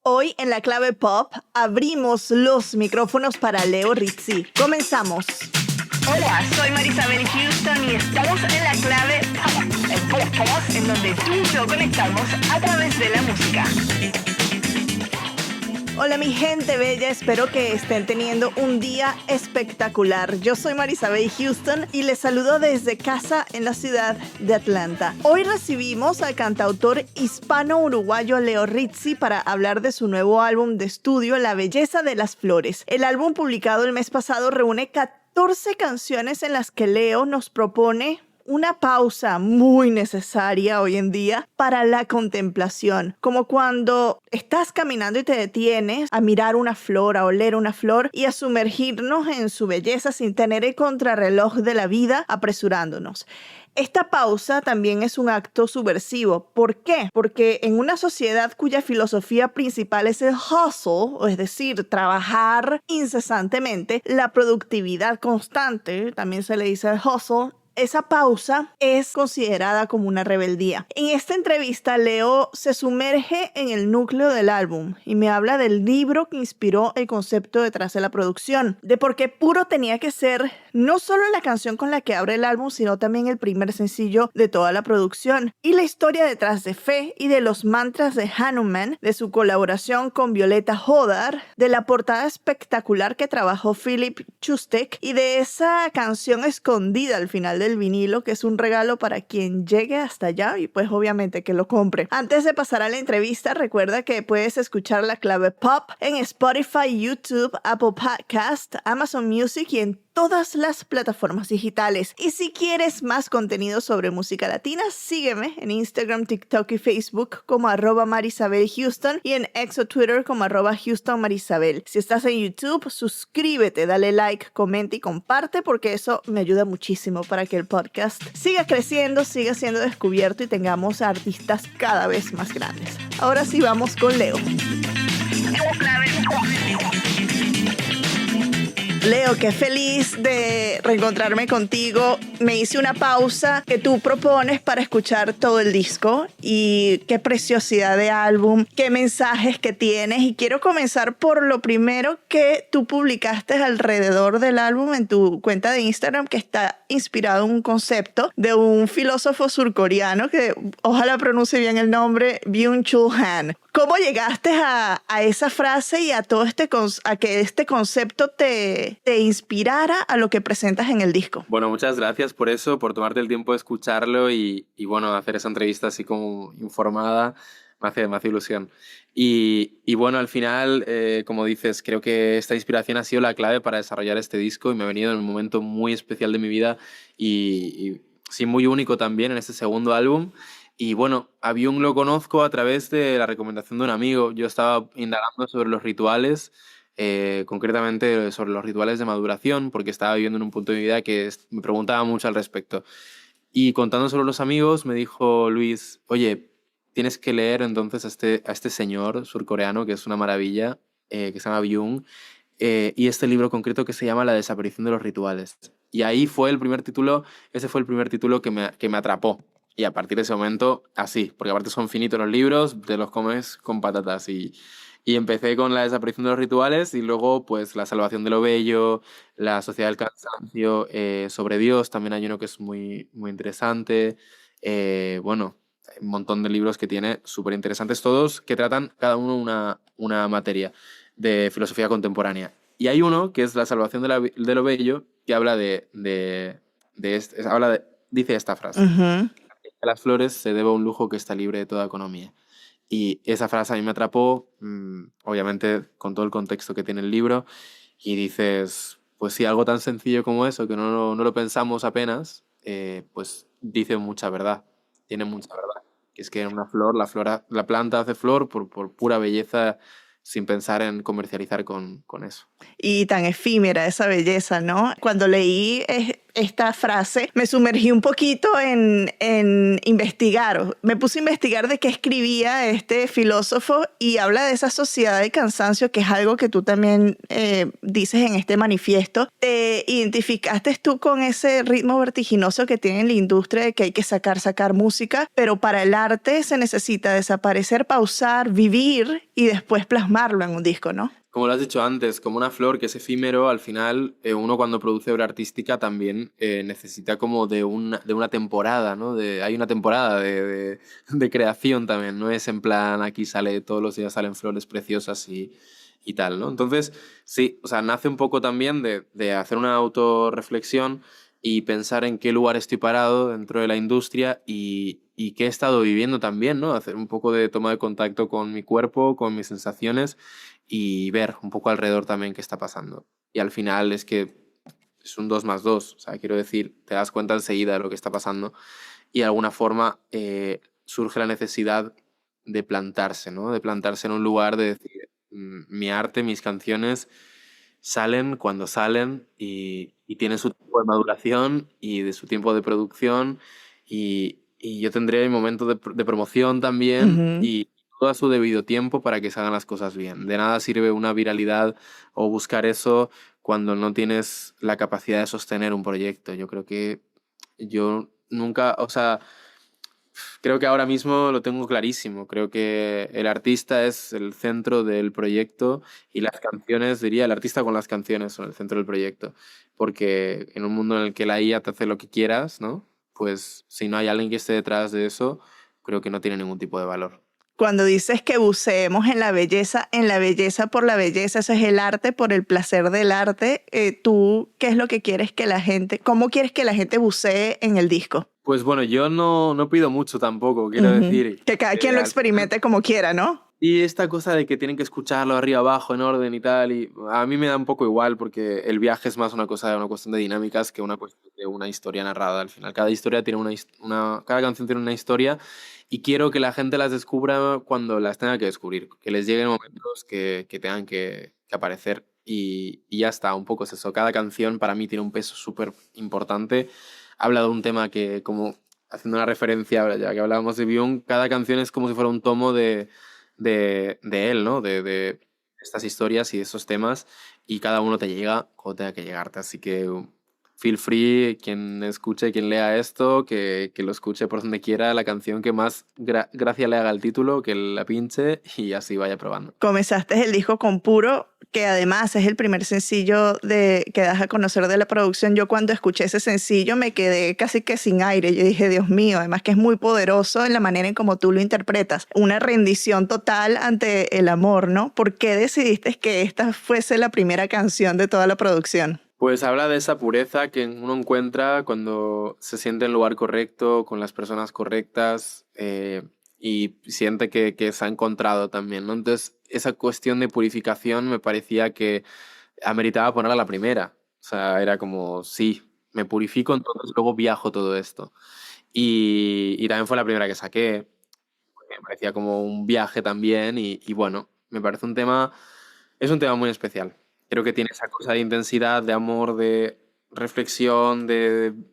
Hoy en La Clave Pop abrimos los micrófonos para Leo Rizzi. Comenzamos. Hola, soy Marisabel Houston y estamos en La Clave Pop, el podcast en donde tú y yo conectamos a través de la música. Hola mi gente bella, espero que estén teniendo un día espectacular. Yo soy Marisabel Houston y les saludo desde casa en la ciudad de Atlanta. Hoy recibimos al cantautor hispano-uruguayo Leo Rizzi para hablar de su nuevo álbum de estudio, La Belleza de las Flores. El álbum publicado el mes pasado reúne 14 canciones en las que Leo nos propone una pausa muy necesaria hoy en día para la contemplación, como cuando estás caminando y te detienes a mirar una flor, a oler una flor y a sumergirnos en su belleza sin tener el contrarreloj de la vida apresurándonos. Esta pausa también es un acto subversivo. ¿Por qué? Porque en una sociedad cuya filosofía principal es el hustle, es decir, trabajar incesantemente, la productividad constante, también se le dice el hustle, esa pausa es considerada como una rebeldía. En esta entrevista, Leo se sumerge en el núcleo del álbum y me habla del libro que inspiró el concepto detrás de la producción, de por qué Puro tenía que ser no solo la canción con la que abre el álbum, sino también el primer sencillo de toda la producción, y la historia detrás de Fe y de los mantras de Hanuman, de su colaboración con Violeta Hodar, de la portada espectacular que trabajó Philip Chustek y de esa canción escondida al final del vinilo, que es un regalo para quien llegue hasta allá y pues obviamente que lo compre. Antes de pasar a la entrevista, recuerda que puedes escuchar La Clave Pop en Spotify, YouTube, Apple Podcast, Amazon Music y en todas las plataformas digitales. Y si quieres más contenido sobre música latina, sígueme en Instagram, TikTok y Facebook como @MarisabelHouston y en X o Twitter como @HoustonMarisabel. Si estás en YouTube, suscríbete, dale like, comenta y comparte porque eso me ayuda muchísimo para que el podcast siga creciendo, siga siendo descubierto y tengamos artistas cada vez más grandes. Ahora sí vamos con Leo. Leo, qué feliz de reencontrarme contigo. Me hice una pausa que tú propones para escuchar todo el disco y qué preciosidad de álbum, qué mensajes que tienes. Y quiero comenzar por lo primero que tú publicaste alrededor del álbum en tu cuenta de Instagram, que está inspirado en un concepto de un filósofo surcoreano que ojalá pronuncie bien el nombre, Byung-Chul Han. ¿Cómo llegaste a esa frase y a todo a que este concepto te inspirara a lo que presentas en el disco? Bueno, muchas gracias por eso, por tomarte el tiempo de escucharlo y bueno, hacer esa entrevista así como informada, me hace ilusión. Y bueno, al final, como dices, creo que esta inspiración ha sido la clave para desarrollar este disco y me ha venido en un momento muy especial de mi vida y sí, muy único también en este segundo álbum. Y bueno, a Byung lo conozco a través de la recomendación de un amigo. Yo estaba indagando sobre los rituales, concretamente sobre los rituales de maduración, porque estaba viviendo en un punto de mi vida que me preguntaba mucho al respecto. Y contando sobre los amigos, me dijo Luis, oye, tienes que leer entonces a este señor surcoreano, que es una maravilla, que se llama Byung, y este libro concreto que se llama La desaparición de los rituales. Y ahí fue ese fue el primer título que me atrapó. Y a partir de ese momento, así, porque aparte son finitos los libros, te los comes con patatas. Y empecé con La desaparición de los rituales y luego pues La salvación de lo bello, La sociedad del cansancio, sobre Dios también hay uno que es muy, muy interesante. Bueno, un montón de libros que tiene súper interesantes todos, que tratan cada uno una materia de filosofía contemporánea. Y hay uno que es La salvación de lo bello, que habla dice esta frase. Uh-huh. A las flores se debe un lujo que está libre de toda economía. Y esa frase a mí me atrapó, obviamente con todo el contexto que tiene el libro, y dices, pues sí, algo tan sencillo como eso, que no lo pensamos apenas, pues dice mucha verdad, tiene mucha verdad. Que es que en una flor, la planta hace flor por pura belleza, sin pensar en comercializar con eso. Y tan efímera esa belleza, ¿no? Cuando leí esta frase, me sumergí un poquito en investigar. Me puse a investigar de qué escribía este filósofo y habla de esa sociedad de cansancio, que es algo que tú también dices en este manifiesto. ¿Te identificaste tú con ese ritmo vertiginoso que tiene la industria de que hay que sacar música, pero para el arte se necesita desaparecer, pausar, vivir y después plasmarlo en un disco, ¿no? Como lo has dicho antes, como una flor que es efímero, al final uno cuando produce obra artística también necesita como de una temporada, ¿no? Hay una temporada de creación también, no es en plan aquí sale, todos los días salen flores preciosas y tal, ¿no? Entonces, sí, o sea, nace un poco también de hacer una autorreflexión y pensar en qué lugar estoy parado dentro de la industria y qué he estado viviendo también, ¿no? Hacer un poco de toma de contacto con mi cuerpo, con mis sensaciones y ver un poco alrededor también qué está pasando. Y al final es que es un 2 más 2, o sea, quiero decir, te das cuenta enseguida de lo que está pasando y de alguna forma surge la necesidad de plantarse, ¿no? De plantarse en un lugar de decir, mi arte, mis canciones salen cuando salen y tienen su tiempo de maduración y de su tiempo de producción y yo tendré mi momento de promoción también Ujú. y todo a su debido tiempo para que se hagan las cosas bien. De nada sirve una viralidad o buscar eso cuando no tienes la capacidad de sostener un proyecto. Yo creo que yo nunca, o sea, creo que ahora mismo lo tengo clarísimo. Creo que el artista es el centro del proyecto y las canciones, diría, el artista con las canciones son el centro del proyecto. Porque en un mundo en el que la IA te hace lo que quieras, ¿no? Pues si no hay alguien que esté detrás de eso, creo que no tiene ningún tipo de valor. Cuando dices que buceemos en la belleza por la belleza, eso es el arte por el placer del arte. ¿Tú qué es lo que quieres que la gente, cómo quieres que la gente bucee en el disco? Pues bueno, yo no pido mucho tampoco, quiero Ujú. decir. Que cada quien lo Al final experimente como quiera, ¿no? y esta cosa de que tienen que escucharlo arriba abajo en orden y tal, y a mí me da un poco igual porque el viaje es más una cuestión de dinámicas que una cuestión de una historia narrada. Al final, cada historia tiene cada canción tiene una historia y quiero que la gente las descubra cuando las tenga que descubrir, que les lleguen momentos que tengan que aparecer y ya está, un poco es eso. Cada canción para mí tiene un peso súper importante. Habla de un tema que, como haciendo una referencia, ya que hablábamos de Byung, cada canción es como si fuera un tomo de él, ¿no? De estas historias y de esos temas y cada uno te llega cuando tenga que llegarte. Así que feel free, quien escuche, quien lea esto, que lo escuche por donde quiera, la canción que más gracia le haga al título, que la pinche y así vaya probando. Comenzaste el disco con Puro, que además es el primer sencillo que das a conocer de la producción. Yo cuando escuché ese sencillo me quedé casi que sin aire. Yo dije, Dios mío, además que es muy poderoso en la manera en cómo tú lo interpretas. Una rendición total ante el amor, ¿no? ¿Por qué decidiste que esta fuese la primera canción de toda la producción? Pues habla de esa pureza que uno encuentra cuando se siente en el lugar correcto, con las personas correctas y siente que se ha encontrado también, ¿no? Entonces, esa cuestión de purificación me parecía que ameritaba ponerla a la primera. O sea, era como, sí, me purifico, entonces luego viajo todo esto. Y también fue la primera que saqué. Me parecía como un viaje también y bueno, me parece es un tema muy especial. Creo que tiene esa cosa de intensidad, de amor, de reflexión,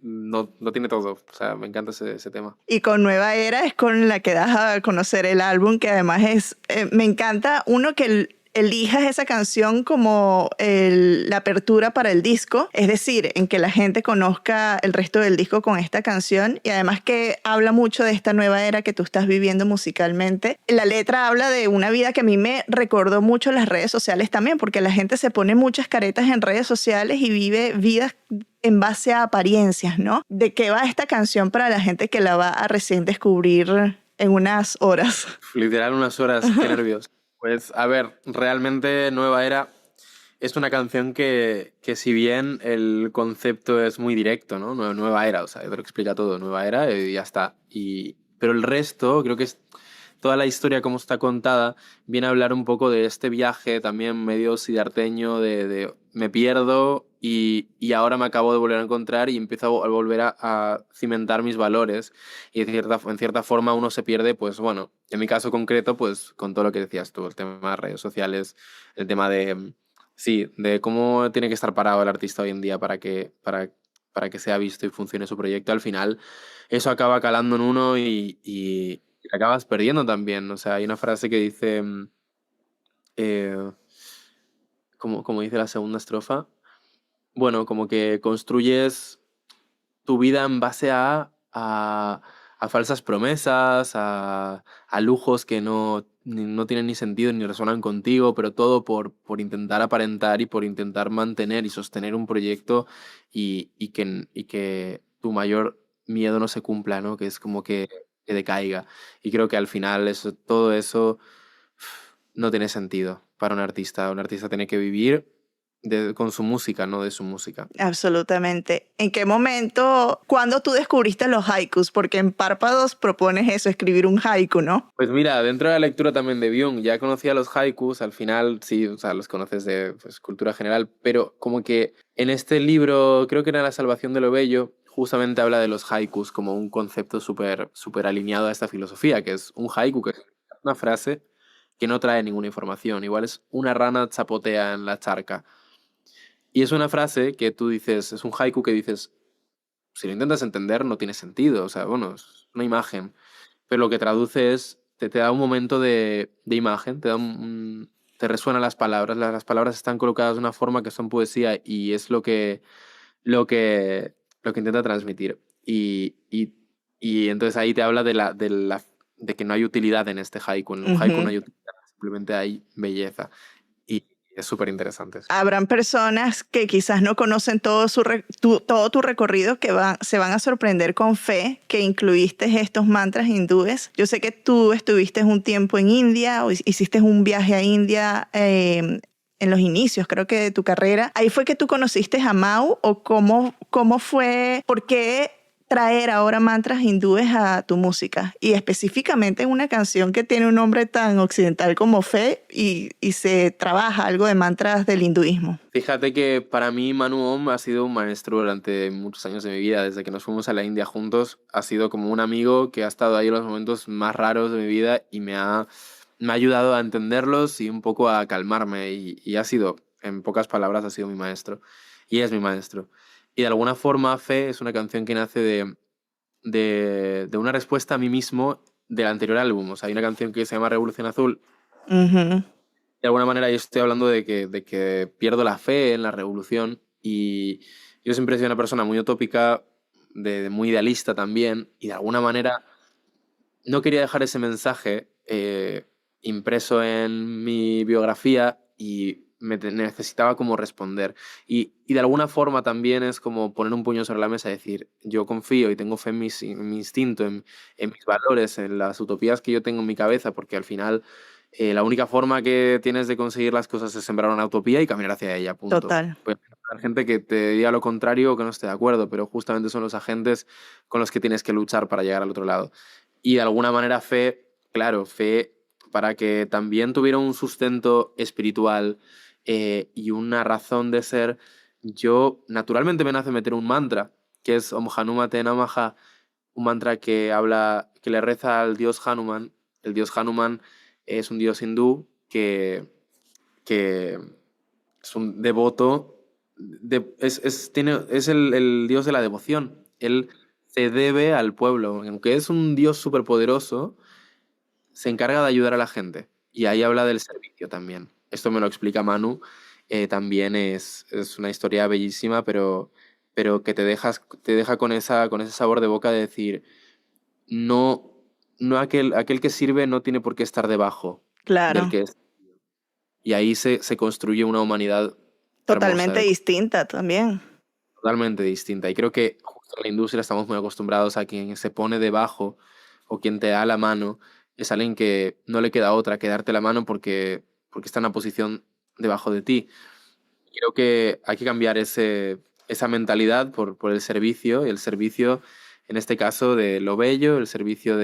no tiene todo. O sea, me encanta ese tema. Y con Nueva Era es con la que das a conocer el álbum, que además me encanta uno que elijas esa canción como la apertura para el disco, es decir, en que la gente conozca el resto del disco con esta canción y además que habla mucho de esta nueva era que tú estás viviendo musicalmente. La letra habla de una vida que a mí me recordó mucho las redes sociales también, porque la gente se pone muchas caretas en redes sociales y vive vidas en base a apariencias, ¿no? ¿De qué va esta canción para la gente que la va a recién descubrir en unas horas? Literal, unas horas, qué nervios. Pues a ver, realmente Nueva Era es una canción que si bien el concepto es muy directo, ¿no? Nueva Era, o sea, te lo explica todo, Nueva Era y ya está. Pero el resto, creo que es toda la historia como está contada, viene a hablar un poco de este viaje también medio sidarteño de me pierdo y ahora me acabo de volver a encontrar y empiezo a volver a cimentar mis valores y en cierta forma uno se pierde, pues bueno, en mi caso concreto, pues con todo lo que decías tú, el tema de redes sociales, el tema de, sí, de cómo tiene que estar parado el artista hoy en día para para que sea visto y funcione su proyecto, al final eso acaba calando en uno y te acabas perdiendo también. O sea, hay una frase que dice, eh, como dice la segunda estrofa, bueno, como que construyes tu vida en base a falsas promesas, a lujos que no tienen ni sentido ni resuenan contigo, pero todo por intentar aparentar y por intentar mantener y sostener un proyecto y que tu mayor miedo no se cumpla, ¿no? Que es como que decaiga. Y creo que al final todo eso no tiene sentido para un artista. Un artista tiene que vivir con su música, no de su música. Absolutamente. ¿En qué momento, cuándo tú descubriste los haikus? Porque en Párpados propones eso, escribir un haiku, ¿no? Pues mira, dentro de la lectura también de Byung, ya conocía los haikus, al final sí, o sea, los conoces de pues, cultura general, pero como que en este libro, creo que era La salvación de lo bello, justamente habla de los haikus como un concepto súper alineado a esta filosofía, que es un haiku, que es una frase que no trae ninguna información, igual es una rana chapotea en la charca. Y es una frase que tú dices, es un haiku que dices, si lo intentas entender no tiene sentido, o sea, bueno, es una imagen, pero lo que traduce es, te da un momento de imagen, te resuenan las palabras están colocadas de una forma que son poesía y es lo que, lo que intenta transmitir. Y entonces ahí te habla de que no hay utilidad en este haiku, en un haiku no Ujú. hay utilidad, simplemente hay belleza. Y es súper interesante. Habrán personas que quizás no conocen todo tu recorrido que se van a sorprender con Fe, que incluiste estos mantras hindúes. Yo sé que tú estuviste un tiempo en India o hiciste un viaje a India en los inicios, creo que de tu carrera. ¿Ahí fue que tú conociste a Mau o cómo fue? ¿Por qué traer ahora mantras hindúes a tu música? Y específicamente en una canción que tiene un nombre tan occidental como Fe y se trabaja algo de mantras del hinduismo. Fíjate que para mí Manu Om ha sido un maestro durante muchos años de mi vida. Desde que nos fuimos a la India juntos, ha sido como un amigo que ha estado ahí en los momentos más raros de mi vida y me ha ayudado a entenderlos y un poco a calmarme. Y ha sido, en pocas palabras, ha sido mi maestro. Y es mi maestro. Y de alguna forma, Fe es una canción que nace de una respuesta a mí mismo del anterior álbum. O sea, hay una canción que se llama Revolución Azul. Ujú. De alguna manera yo estoy hablando de que pierdo la fe en la revolución y yo siempre he sido una persona muy utópica, muy idealista también, y de alguna manera no quería dejar ese mensaje impreso en mi biografía y necesitaba como responder. Y de alguna forma también es como poner un puño sobre la mesa y decir, yo confío y tengo fe en mi instinto, en mis valores, en las utopías que yo tengo en mi cabeza, porque al final la única forma que tienes de conseguir las cosas es sembrar una utopía y caminar hacia ella, punto. Total. Puede haber gente que te diga lo contrario o que no esté de acuerdo, pero justamente son los agentes con los que tienes que luchar para llegar al otro lado. Y de alguna manera fe, claro, fe para que también tuviera un sustento espiritual y una razón de ser, yo naturalmente me nace meter un mantra, que es Om Hanumate Namaha, un mantra que habla, que le reza al dios Hanuman. El dios Hanuman es un dios hindú que es un devoto, es el dios de la devoción. Él se debe al pueblo. Aunque es un dios superpoderoso, se encarga de ayudar a la gente. Y ahí habla del servicio también. Esto me lo explica Manu. También es una historia bellísima, pero que te deja con ese sabor de boca de decir, no, no aquel que sirve no tiene por qué estar debajo del Claro. que es. Y ahí se construye una humanidad hermosa, Totalmente distinta también. totalmente distinta. Y creo que justo en la industria estamos muy acostumbrados a quien se pone debajo o quien te da la mano es alguien que no le queda otra que darte la mano porque está en una posición debajo de ti. Creo que hay que cambiar esa mentalidad por el servicio, y el servicio, en este caso, de lo bello, el servicio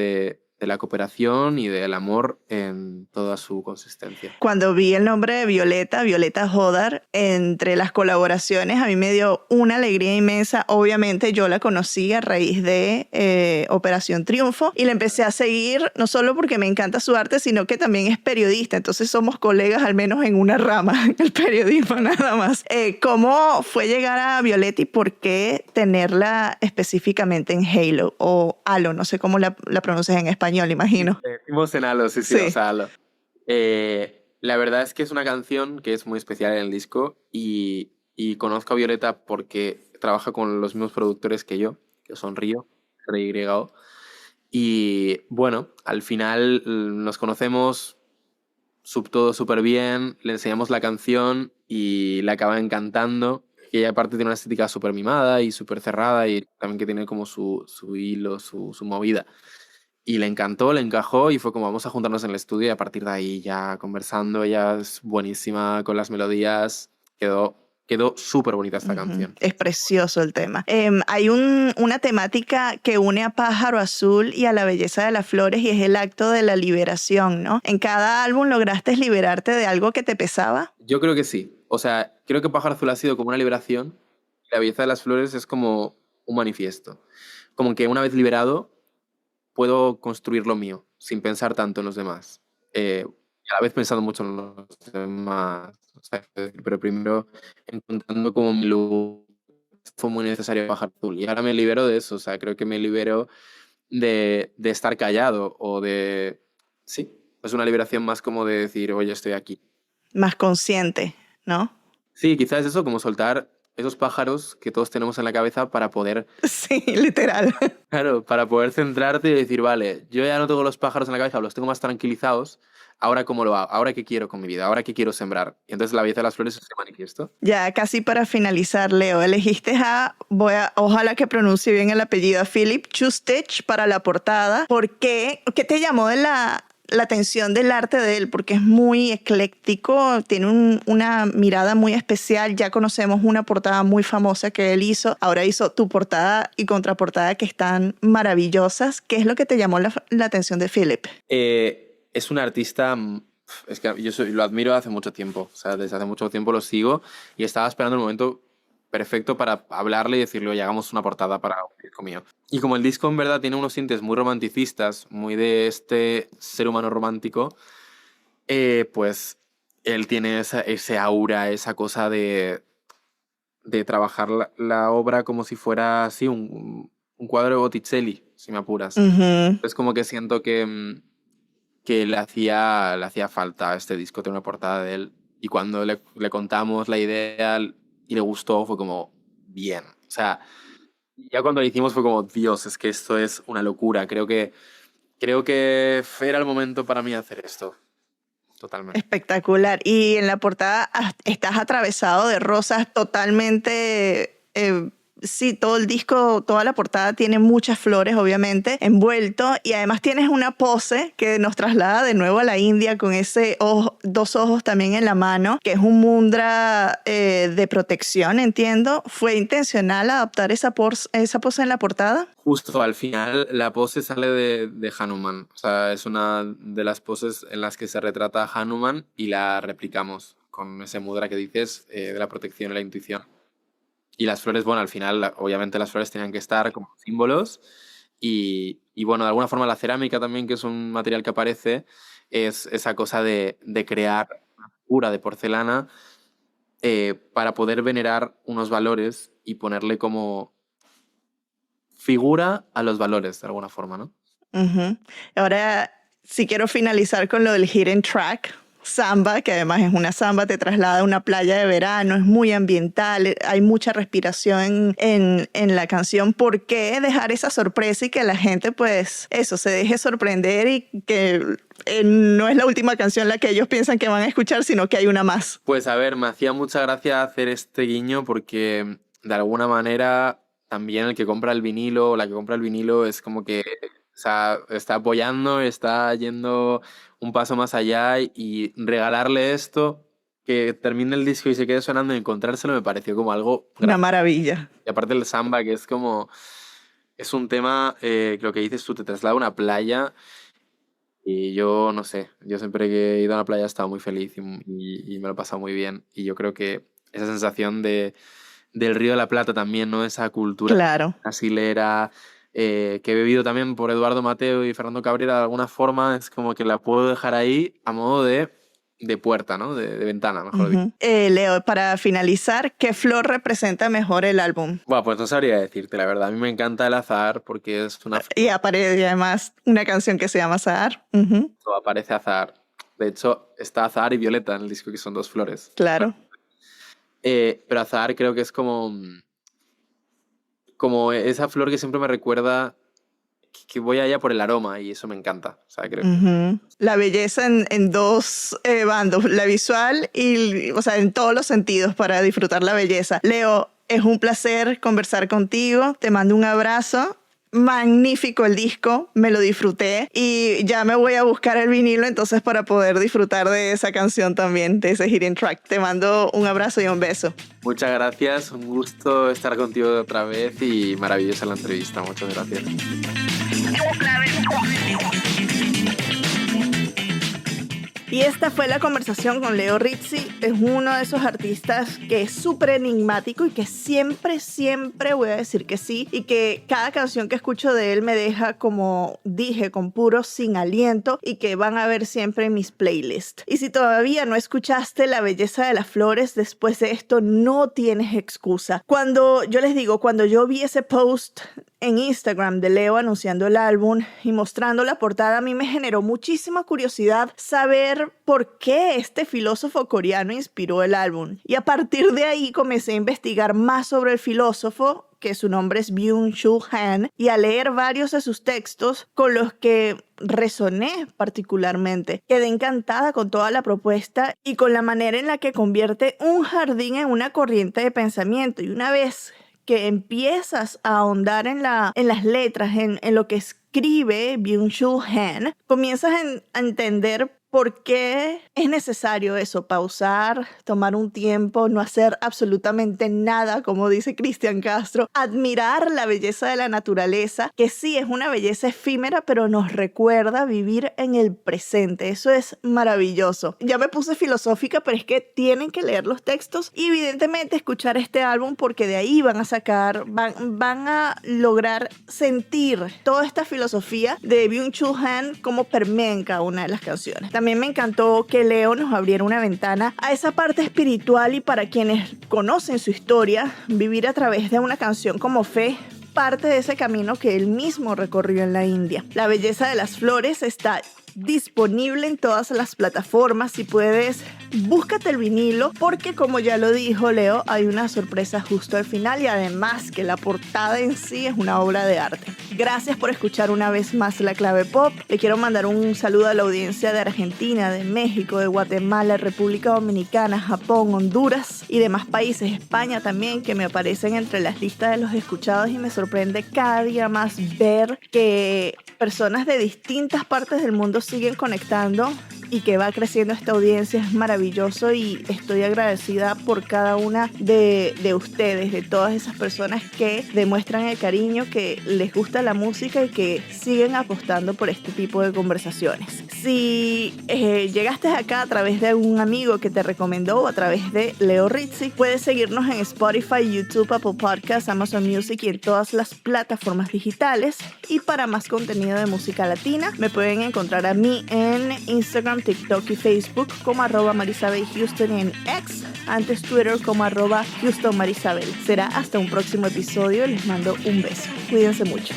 de la cooperación y del amor en toda su consistencia. Cuando vi el nombre de Violeta, Violeta Hodar, entre las colaboraciones, a mí me dio una alegría inmensa. Obviamente yo la conocí a raíz de Operación Triunfo y la empecé a seguir no solo porque me encanta su arte, sino que también es periodista. Entonces somos colegas al menos en una rama, el periodismo nada más. ¿Cómo fue llegar a Violeta y por qué tenerla específicamente en Halo o Halo? No sé cómo la pronuncias en español, imagino. Decimos en Halo, sí, Sí. o sea, Halo. La verdad es que es una canción que es muy especial en el disco y conozco a Violeta porque trabaja con los mismos productores que yo, que son Río, RYO. Y bueno, al final nos conocemos todo súper bien, le enseñamos la canción y le acaba encantando. Y ella aparte tiene una estética súper mimada y súper cerrada y también que tiene como su hilo, su movida. Y le encantó, le encajó y fue como vamos a juntarnos en el estudio y a partir de ahí ya conversando, ella es buenísima con las melodías, quedó súper bonita esta canción. Es precioso el tema. Hay una temática que une a Pájaro Azul y a la belleza de las flores y es el acto de la liberación, ¿no? ¿En cada álbum lograste liberarte de algo que te pesaba? Yo creo que sí. O sea, creo que Pájaro Azul ha sido como una liberación y la belleza de las flores es como un manifiesto. Como que una vez liberado puedo construir lo mío sin pensar tanto en los demás. Y a la vez pensando mucho en los demás. O sea, pero primero encontrando como mi luz fue muy necesario Pájaro Azul. Y ahora me libero de eso. O sea, creo que me libero de estar callado o de... Sí, es una liberación más como de decir, oye, estoy aquí. Más consciente, ¿no? Sí, quizás eso, como soltar esos pájaros que todos tenemos en la cabeza para poder, Sí, literal. claro, para poder centrarte y decir, vale, yo ya no tengo los pájaros en la cabeza, los tengo más tranquilizados, ahora cómo lo hago, ahora qué quiero con mi vida, ahora qué quiero sembrar. Y entonces la belleza de las flores es ese manifiesto. Ya casi para finalizar, Leo, elegiste ojalá que pronuncie bien el apellido, a Philip Chustich para la portada. ¿Por qué? ¿Qué te llamó de la atención del arte de él? Porque es muy ecléctico, tiene una mirada muy especial. Ya conocemos una portada muy famosa que él hizo. Ahora hizo tu portada y contraportada que están maravillosas. ¿Qué es lo que te llamó la atención de Philip? Es un artista, es que yo lo admiro hace mucho tiempo, o sea, desde hace mucho tiempo lo sigo y estaba esperando el momento perfecto para hablarle y decirle, oye, hagamos una portada para un disco mío. Y como el disco en verdad tiene unos tintes muy romanticistas, muy de este ser humano romántico, pues él tiene ese aura, esa cosa de trabajar la obra como si fuera así un cuadro de Botticelli, si me apuras. Es como que siento que le hacía falta a este disco tener una portada de él. Y cuando le contamos la idea y le gustó, fue como, bien. O sea, ya cuando lo hicimos fue como, Dios, es que esto es una locura. Creo que era el momento para mí hacer esto. Totalmente. Espectacular. Y en la portada estás atravesado de rosas totalmente... sí, todo el disco, toda la portada tiene muchas flores, obviamente, envuelto. Y además tienes una pose que nos traslada de nuevo a la India con ese dos ojos también en la mano, que es un mudra de protección, entiendo. ¿Fue intencional adaptar esa pose en la portada? Justo al final la pose sale de Hanuman. O sea, es una de las poses en las que se retrata a Hanuman y la replicamos con ese mudra que dices de la protección y la intuición. Y las flores, bueno, al final, obviamente las flores tenían que estar como símbolos y bueno, de alguna forma la cerámica también, que es un material que aparece, es esa cosa de crear una figura de porcelana para poder venerar unos valores y ponerle como figura a los valores, de alguna forma, ¿no? Ahora, si quiero finalizar con lo del hidden track, samba, que además es una samba, te traslada a una playa de verano, es muy ambiental, hay mucha respiración en la canción. ¿Por qué dejar esa sorpresa y que la gente, pues, eso, se deje sorprender y que no es la última canción la que ellos piensan que van a escuchar, sino que hay una más? Pues a ver, me hacía mucha gracia hacer este guiño porque de alguna manera también el que compra el vinilo o la que compra el vinilo es como que, o sea, está apoyando, está yendo un paso más allá y regalarle esto, que termine el disco y se quede sonando y encontrárselo me pareció como algo Una maravilla. Y aparte el samba, que es como... Es un tema, lo que dices tú, te traslada a una playa Y yo, no sé, yo siempre que he ido a la playa he estado muy feliz y me lo he pasado muy bien. Y yo creo que esa sensación del Río de la Plata también, ¿no? Esa cultura Claro. brasilera que he bebido también por Eduardo Mateo y Fernando Cabrera de alguna forma, es como que la puedo dejar ahí a modo de puerta, ¿no? De ventana, mejor dicho. Leo, para finalizar, ¿qué flor representa mejor el álbum? Bueno, pues no sabría decirte, la verdad. A mí me encanta el azahar porque es una... Y aparece además una canción que se llama Azahar. Aparece azahar. De hecho, está azahar y violeta en el disco, que son 2 flores. Claro. Pero azahar creo que es como esa flor que siempre me recuerda que voy allá por el aroma, y eso me encanta. O sea, creo. La belleza en 2 bandos, la visual y, o sea, en todos los sentidos para disfrutar la belleza. Leo, es un placer conversar contigo. Te mando un abrazo. Magnífico el disco, me lo disfruté y ya me voy a buscar el vinilo entonces para poder disfrutar de esa canción también, de ese hidden track. Te mando un abrazo y un beso. Muchas gracias, un gusto estar contigo otra vez y maravillosa la entrevista. Muchas gracias. Y esta fue la conversación con Leo Rizzi. Es uno de esos artistas que es súper enigmático y que siempre voy a decir que sí. Y que cada canción que escucho de él me deja, como dije, con puro sin aliento, y que van a ver siempre en mis playlists. Y si todavía no escuchaste La Belleza de las Flores, después de esto no tienes excusa. Cuando yo vi ese post en Instagram de Leo anunciando el álbum y mostrando la portada, a mí me generó muchísima curiosidad saber por qué este filósofo coreano inspiró el álbum. Y a partir de ahí comencé a investigar más sobre el filósofo, que su nombre es Byung-Chul Han, y a leer varios de sus textos con los que resoné particularmente. Quedé encantada con toda la propuesta y con la manera en la que convierte un jardín en una corriente de pensamiento. Y una vez que empiezas a ahondar en las letras, en lo que escribe Byung-Chul Han, comienzas a entender por qué es necesario eso, pausar, tomar un tiempo, no hacer absolutamente nada, como dice Cristian Castro, admirar la belleza de la naturaleza, que sí es una belleza efímera, pero nos recuerda vivir en el presente. Eso es maravilloso. Ya me puse filosófica, pero es que tienen que leer los textos y evidentemente escuchar este álbum, porque de ahí van a lograr sentir toda esta filosofía de Byung-Chul Han como permea en cada una de las canciones. También me encantó que Leo nos abriera una ventana a esa parte espiritual, y para quienes conocen su historia, vivir a través de una canción como Fe, parte de ese camino que él mismo recorrió en la India. La Belleza de las Flores está disponible en todas las plataformas. Si puedes, búscate el vinilo, porque como ya lo dijo Leo, hay una sorpresa justo al final, y además que la portada en sí es una obra de arte. Gracias por escuchar una vez más La Clave Pop. Le quiero mandar un saludo a la audiencia de Argentina, de México, de Guatemala, República Dominicana, Japón, Honduras y demás países, España también, que me aparecen entre las listas de los escuchados, y me sorprende cada día más ver que personas de distintas partes del mundo siguen conectando y que va creciendo esta audiencia. Es maravilloso y estoy agradecida por cada una de ustedes, de todas esas personas que demuestran el cariño, que les gusta la música y que siguen apostando por este tipo de conversaciones. Si llegaste acá a través de algún amigo que te recomendó o a través de Leo Rizzi, puedes seguirnos en Spotify, YouTube, Apple Podcasts, Amazon Music y en todas las plataformas digitales. Y para más contenido de música latina, me pueden encontrar a mí en Instagram, TikTok y Facebook como @MarisabelHouston, y en X, antes Twitter, como @HoustonMarisabel. Será hasta un próximo episodio. Les mando un beso. Cuídense mucho.